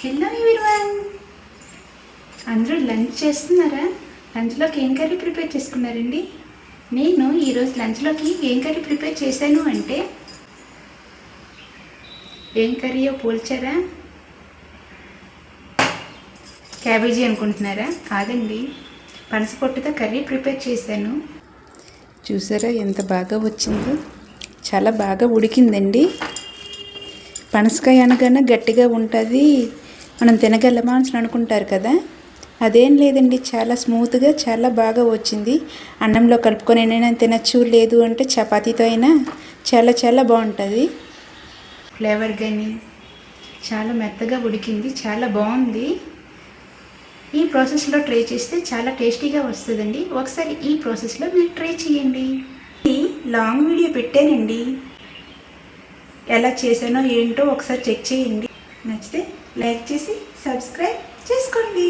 Hello everyone, అందరూ lunch చేస్తున్నారా? లంచ్లోకి ఏం కర్రీ ప్రిపేర్ చేసుకున్నారండి? నేను ఈరోజు లంచ్లోకి ఏం కర్రీ ప్రిపేర్ చేశాను అంటే, ఏం కర్రీయో పోల్చారా? క్యాబేజీ అనుకుంటున్నారా? కాదండి, పనసపొట్టుతో కర్రీ ప్రిపేర్ చేశాను. చూసారా ఎంత బాగా వచ్చిందో? చాలా బాగా ఉడికిందండి. పనసకాయ అనగానే గట్టిగా ఉంటుంది, మనం తినగలమా అని అనుకుంటారు కదా, అదేం లేదండి. చాలా స్మూత్గా చాలా బాగా వచ్చింది. అన్నంలో కలుపుకొని అయినా తినచ్చు, లేదు అంటే చపాతీతో అయినా చాలా చాలా బాగుంటుంది. ఫ్లేవర్ కానీ చాలా మెత్తగా ఉడికింది, చాలా బాగుంది. ఈ ప్రాసెస్లో ట్రై చేస్తే చాలా టేస్టీగా వస్తుందండి. ఒకసారి ఈ ప్రాసెస్లో మీరు ట్రై చేయండి. లాంగ్ వీడియో పెట్టానండి, ఎలా చేశానో ఏంటో ఒకసారి చెక్ చేయండి. నచ్చితే లైక్ చేసి సబ్స్క్రైబ్ చేసుకోండి.